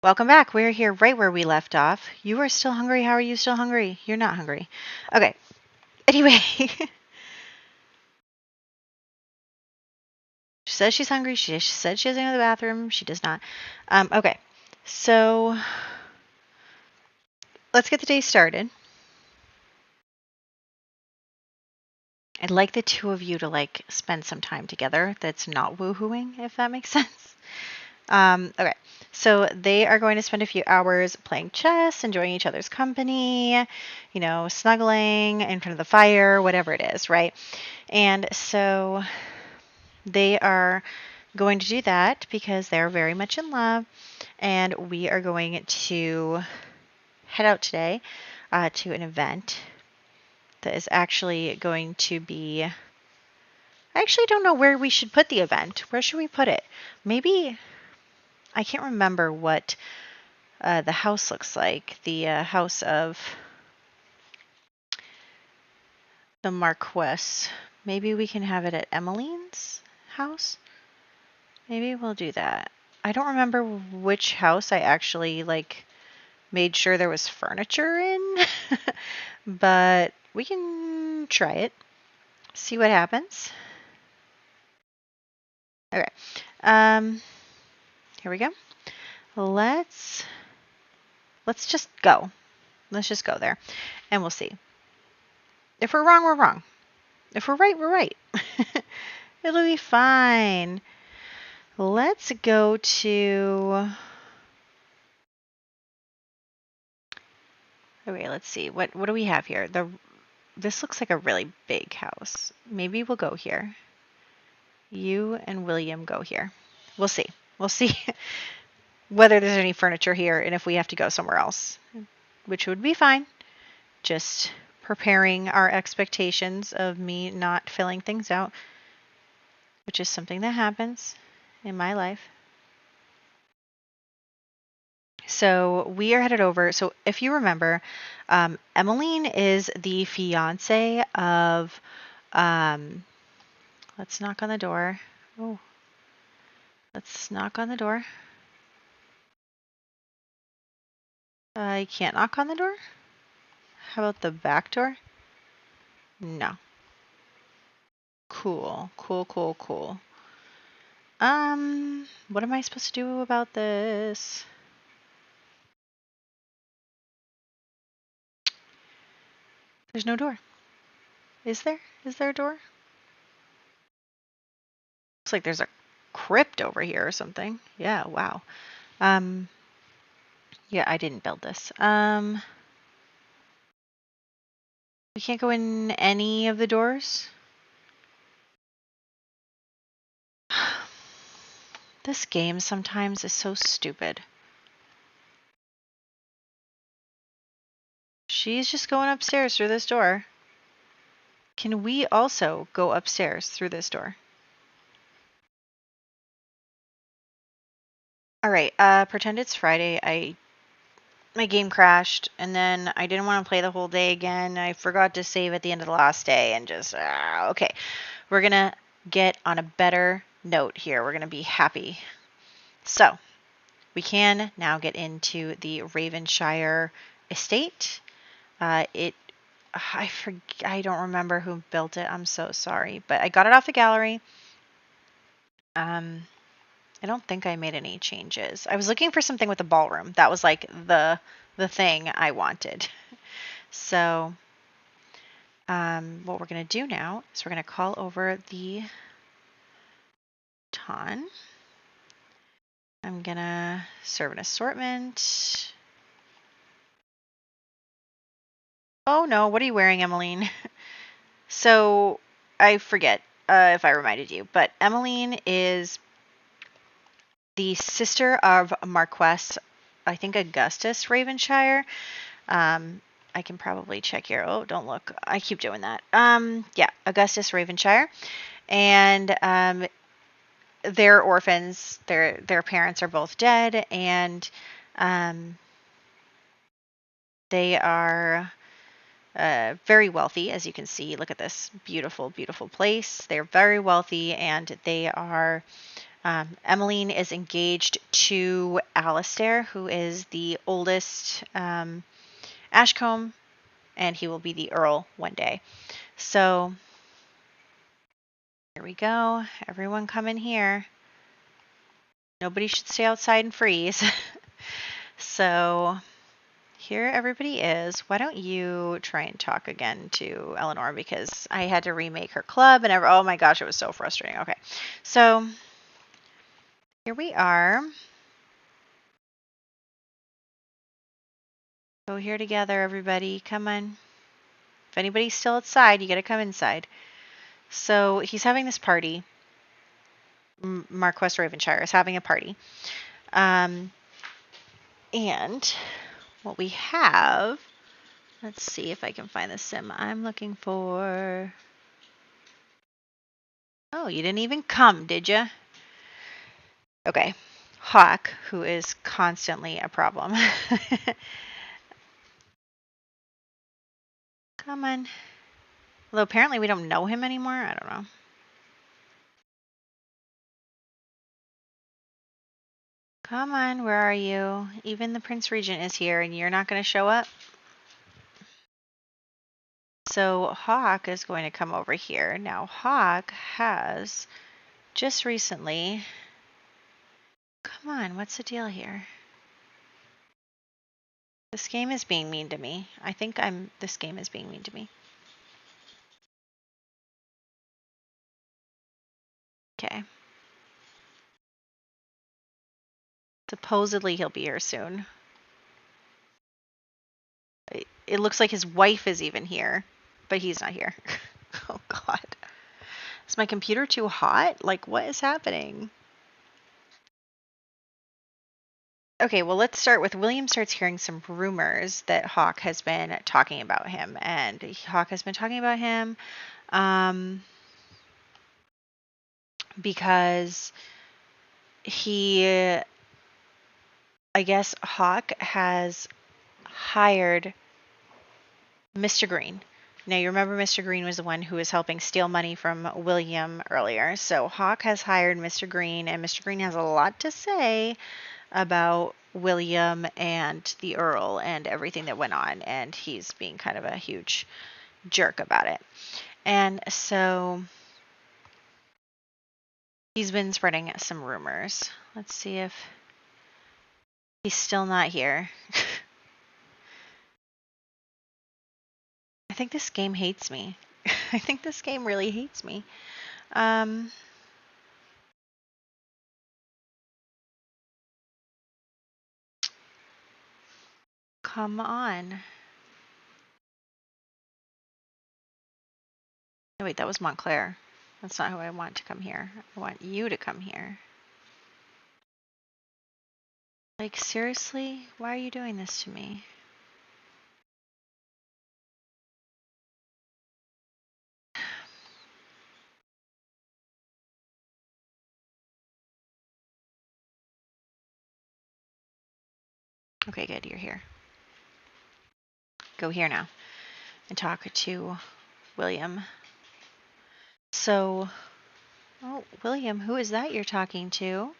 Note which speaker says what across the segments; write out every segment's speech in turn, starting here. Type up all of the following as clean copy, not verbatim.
Speaker 1: Welcome back. We're here right where we left off. You are still hungry. How are you still hungry? You're not hungry. Okay. Anyway, she says she's hungry. She said she has to go to the bathroom. She does not. Okay. So let's get the day started. I'd like the two of you to spend some time together that's not woohooing, if that makes sense. Okay. So they are going to spend a few hours playing chess, enjoying each other's company, snuggling in front of the fire, whatever it is, right? And so they are going to do that because they're very much in love, and we are going to head out today to an event that is actually going to be. I actually don't know where we should put the event. Where should we put it? Maybe I can't remember what the house looks like. The house of the Marquess. Maybe we can have it at Emmeline's house. Maybe we'll do that. I don't remember which house I actually made sure there was furniture in, but we can try it. See what happens. Okay. Here we go. Let's just go. Let's just go there, and we'll see. If we're wrong, we're wrong. If we're right, we're right. It'll be fine. Let's go to. Okay, let's see. What do we have here? This looks like a really big house. Maybe we'll go here. You and William go here. We'll see. We'll see whether there's any furniture here and if we have to go somewhere else, which would be fine. Just preparing our expectations of me not filling things out, which is something that happens in my life. So we are headed over. So if you remember, Emmeline is the fiance of, let's knock on the door. Oh, let's knock on the door. I can't knock on the door. How about the back door? No. Cool. What am I supposed to do about this? There's no door. Is there? Is there a door? Looks like there's a crypt over here or something. Yeah, wow. Yeah, I didn't build this. We can't go in any of the doors? This game sometimes is so stupid. She's just going upstairs through this door. Can we also go upstairs through this door? All right, pretend it's Friday. My game crashed, and then I didn't want to play the whole day again. I forgot to save at the end of the last day, and just okay. We're gonna get on a better note here. We're gonna be happy. So we can now get into the Ravenshire estate. I don't remember who built it. I'm so sorry, but I got it off the gallery. I don't think I made any changes. I was looking for something with a ballroom. That was like the thing I wanted. So what we're going to do now is we're going to call over the ton. I'm going to serve an assortment. Oh no, what are you wearing, Emmeline? So I forget if I reminded you, but Emmeline is the sister of Marquess, I think Augustus Ravenshire. I can probably check here. Oh, don't look. I keep doing that. Yeah, Augustus Ravenshire. And they're orphans. Their parents are both dead, and they are very wealthy, as you can see. Look at this beautiful, beautiful place. They're very wealthy, and they are Emmeline is engaged to Alistair, who is the oldest Ashcombe, and he will be the Earl one day. So here we go. Everyone come in here. Nobody should stay outside and freeze. So here everybody is. Why don't you try and talk again to Eleanor, because I had to remake her club and oh my gosh, it was so frustrating. Okay, so here we are. Go here together, everybody. Come on. If anybody's still outside, you got to come inside. So he's having this party. Marquess Ravenshire is having a party. And what we have, let's see if I can find the sim I'm looking for. Oh, you didn't even come, did you? Okay. Hawk, who is constantly a problem. Come on. Although apparently we don't know him anymore. I don't know. Come on, where are you? Even the Prince Regent is here and you're not going to show up? So Hawk is going to come over here. Now Hawk has just recently... Come on, what's the deal here? This game is being mean to me. I think this game is being mean to me. Okay. Supposedly he'll be here soon. It looks like his wife is even here, but he's not here. Oh God. Is my computer too hot? Like, what is happening? Okay, well, let's start with William starts hearing some rumors that Hawk has been talking about him. And Hawk has been talking about him because I guess Hawk has hired Mr. Green. Now, you remember Mr. Green was the one who was helping steal money from William earlier. So Hawk has hired Mr. Green, and Mr. Green has a lot to say about William and the Earl and everything that went on, and he's being kind of a huge jerk about it. And so he's been spreading some rumors. Let's see if he's still not here. I think this game hates me. I think this game really hates me. Come on. No, wait, that was Montclair. That's not who I want to come here. I want you to come here. Like, seriously? Why are you doing this to me? Okay, good, you're here. Go here now and talk to William. So, oh, William, who is that you're talking to?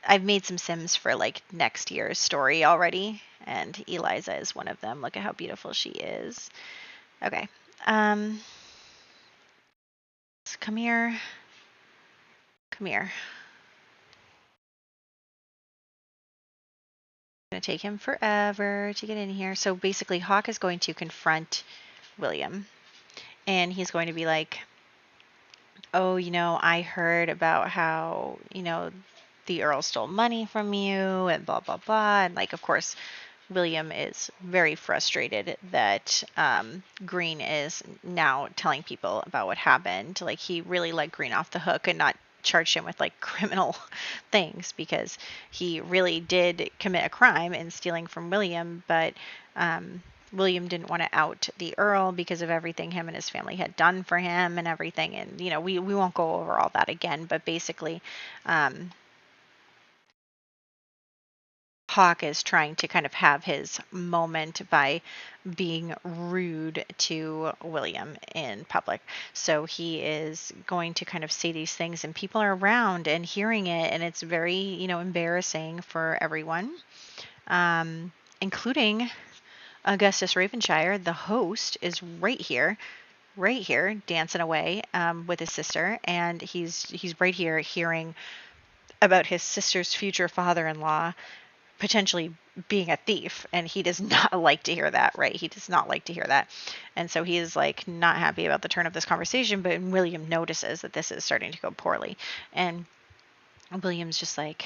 Speaker 1: I've made some Sims for like next year's story already, and Eliza is one of them. Look at how beautiful she is. Okay. So come here. Come here. It's gonna take him forever to get in here. So basically, Hawk is going to confront William, and he's going to be like, oh, I heard about how, the Earl stole money from you and blah, blah, blah. And like, of course, William is very frustrated that Green is now telling people about what happened. Like, he really let Green off the hook and not charged him with like criminal things, because he really did commit a crime in stealing from William, but William didn't want to out the Earl because of everything him and his family had done for him and everything. And, we won't go over all that again, but basically, Hawk is trying to kind of have his moment by being rude to William in public. So he is going to kind of say these things, and people are around and hearing it, and it's very, embarrassing for everyone, including Augustus Ravenshire. The host is right here, dancing away with his sister, and he's right here hearing about his sister's future father-in-law potentially being a thief, and he does not like to hear that, right? He does not like to hear that. And so he is like not happy about the turn of this conversation, but William notices that this is starting to go poorly. And William's just like,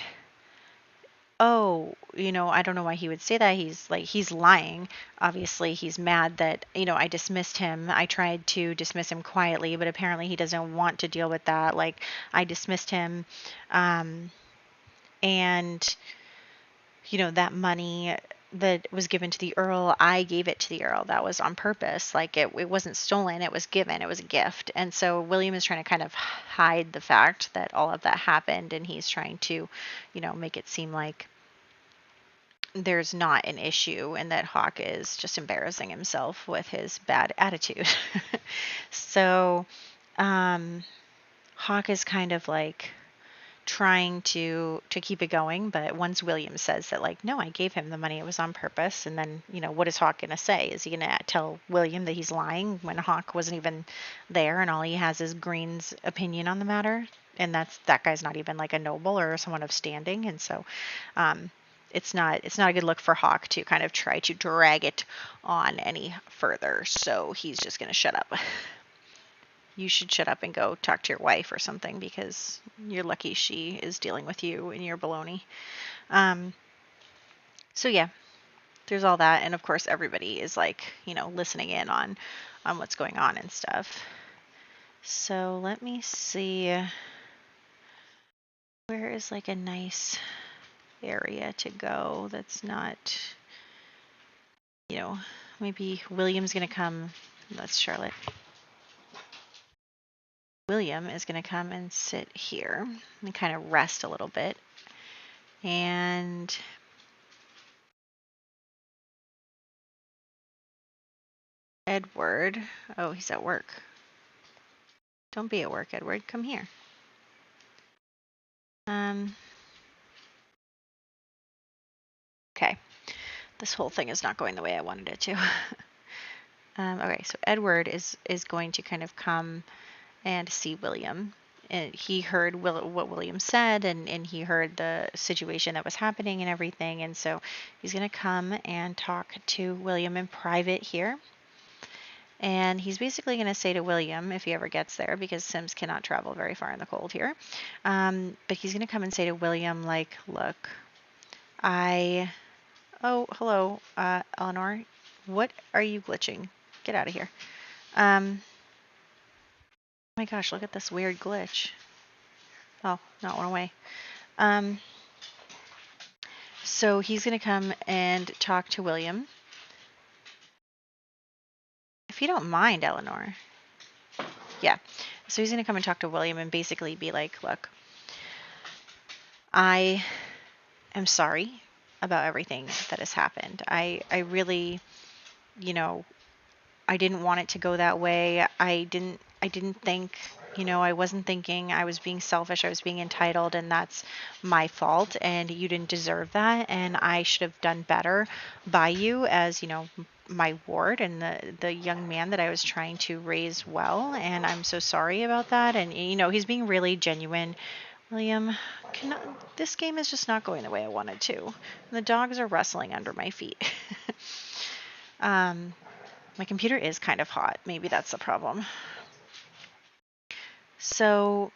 Speaker 1: oh, I don't know why he would say that. He's lying. Obviously, he's mad that, I dismissed him. I tried to dismiss him quietly, but apparently he doesn't want to deal with that. Like, I dismissed him. And that money that was given to the Earl, I gave it to the Earl. That was on purpose. Like, it wasn't stolen, it was given, it was a gift. And so William is trying to kind of hide the fact that all of that happened, and he's trying to, make it seem like there's not an issue and that Hawk is just embarrassing himself with his bad attitude. So, Hawk is kind of like trying to keep it going, but once William says that, like, no, I gave him the money, it was on purpose, and then what is Hawk gonna say? Is he gonna tell William that he's lying when Hawk wasn't even there and all he has is Green's opinion on the matter? And that guy's not even like a noble or someone of standing. And so it's not a good look for Hawk to kind of try to drag it on any further. So he's just gonna shut up. You should shut up and go talk to your wife or something, because you're lucky she is dealing with you and your baloney. So yeah, there's all that, and of course everybody is like, listening in on what's going on and stuff. So let me see, where is like a nice area to go that's not, maybe William's gonna come. That's Charlotte. William is going to come and sit here and kind of rest a little bit. And Edward, oh, he's at work. Don't be at work, Edward. Come here. Okay. This whole thing is not going the way I wanted it to. Okay, so Edward is going to kind of come and see William. And he heard what William said, and he heard the situation that was happening and everything. And so he's going to come and talk to William in private here. And he's basically going to say to William, if he ever gets there, because Sims cannot travel very far in the cold here, but he's going to come and say to William, like, look, oh, hello, Eleanor. What are you glitching? Get out of here. Oh my gosh, look at this weird glitch. Oh, no, it went away. So he's going to come and talk to William. If you don't mind, Eleanor. Yeah. So he's going to come and talk to William and basically be like, look, I am sorry about everything that has happened. I really, I didn't want it to go that way. I didn't think, I wasn't thinking. I was being selfish. I was being entitled, and that's my fault. And you didn't deserve that. And I should have done better by you as, my ward and the young man that I was trying to raise well. And I'm so sorry about that. And, he's being really genuine. William, this game is just not going the way I wanted to. The dogs are rustling under my feet. My computer is kind of hot. Maybe that's the problem. So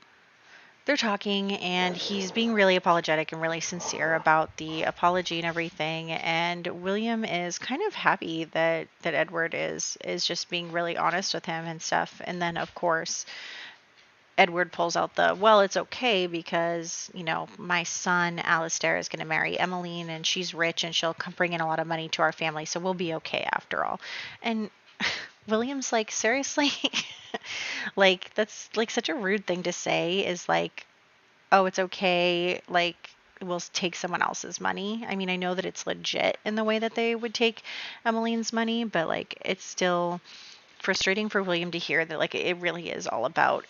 Speaker 1: they're talking, and he's being really apologetic and really sincere about the apology and everything. And William is kind of happy that Edward is just being really honest with him and stuff. And then, of course, Edward pulls out well, it's okay because, my son Alistair is going to marry Emmeline, and she's rich and she'll bring in a lot of money to our family, so we'll be okay after all. And William's like, seriously? Like, that's like such a rude thing to say, is like, oh, it's okay. Like, will take someone else's money. I mean, I know that it's legit in the way that they would take Emmeline's money, but like it's still frustrating for William to hear that like it really is all about,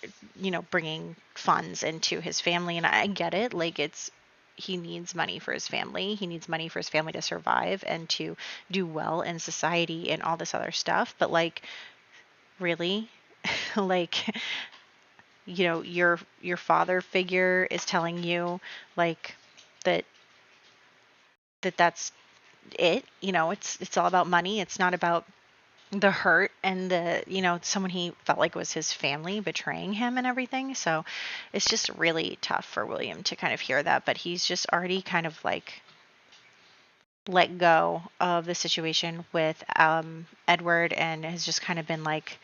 Speaker 1: bringing funds into his family. And I get it. Like he needs money for his family. He needs money for his family to survive and to do well in society and all this other stuff. But like, really? Like, your father figure is telling you like that that's it. It's all about money. It's not about the hurt and the someone he felt like was his family betraying him and everything. So it's just really tough for William to kind of hear that, but he's just already kind of like let go of the situation with Edward and has just kind of been like,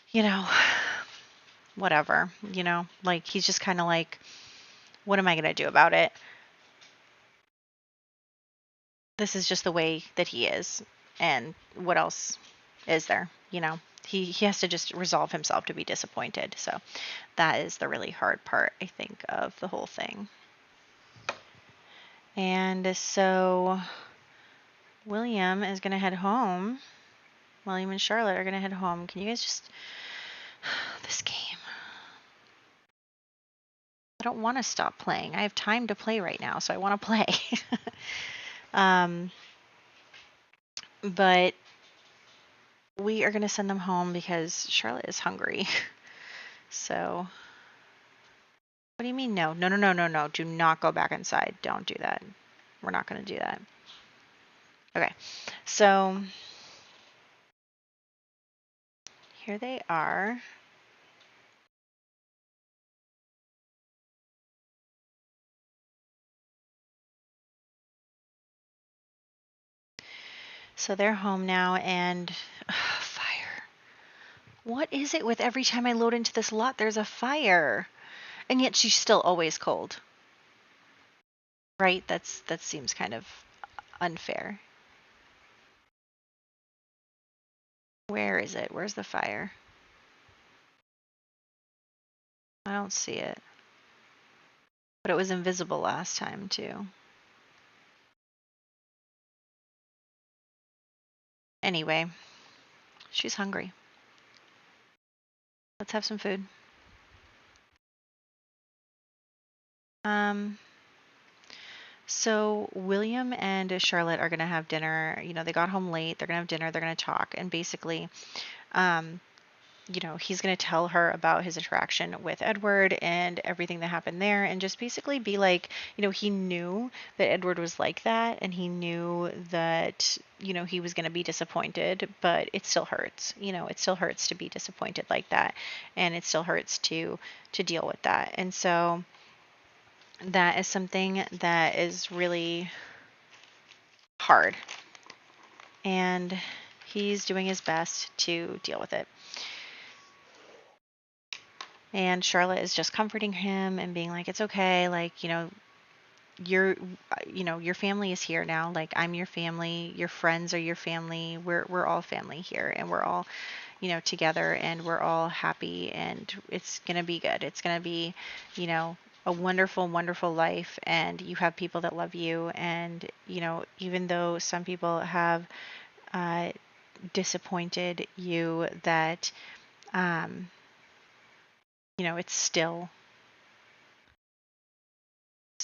Speaker 1: you know whatever, like he's just kind of like, what am I going to do about it? This is just the way that he is, and what else is there? He has to just resolve himself to be disappointed. So that is the really hard part, I think, of the whole thing. And so William is going to head home. William and Charlotte are going to head home. Can you guys just this game? I don't want to stop playing. I have time to play right now, so I want to play. But we are going to send them home because Charlotte is hungry. So, what do you mean no? No, no, no, no, no. Do not go back inside. Don't do that. We're not going to do that. Okay. So, here they are. So they're home now and fire. What is it with every time I load into this lot, there's a fire? And yet she's still always cold. Right? That seems kind of unfair. Where is it? Where's the fire? I don't see it. But it was invisible last time too. Anyway, she's hungry. Let's have some food. So William and Charlotte are gonna have dinner. They got home late. They're gonna have dinner. They're gonna talk, and basically, he's gonna tell her about his interaction with Edward and everything that happened there, and just basically be like, he knew that Edward was like that, and he knew that he was gonna be disappointed, but it still hurts. It still hurts to be disappointed like that, and it still hurts to deal with that, and so. That is something that is really hard. And he's doing his best to deal with it. And Charlotte is just comforting him and being like, it's okay. Like, your your family is here now. Like, I'm your family. Your friends are your family. We're all family here, and we're all, together, and we're all happy, and it's going to be good. It's going to be, a wonderful, wonderful life, and you have people that love you. And, even though some people have disappointed you, that, um, it's still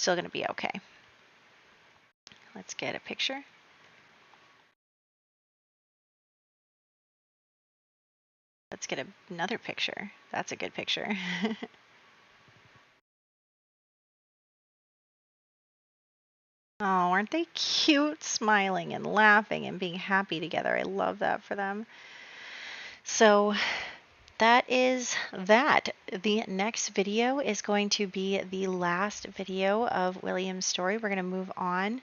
Speaker 1: going to be okay. Let's get a picture. Let's get another picture. That's a good picture. Oh, aren't they cute? Smiling and laughing and being happy together. I love that for them. So that is that. The next video is going to be the last video of William's story. We're going to move on.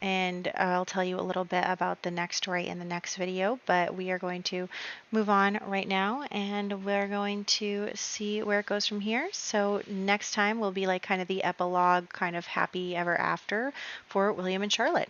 Speaker 1: And I'll tell you a little bit about the next story in the next video, but we are going to move on right now and we're going to see where it goes from here. So next time will be like kind of the epilogue, kind of happy ever after for William and Charlotte.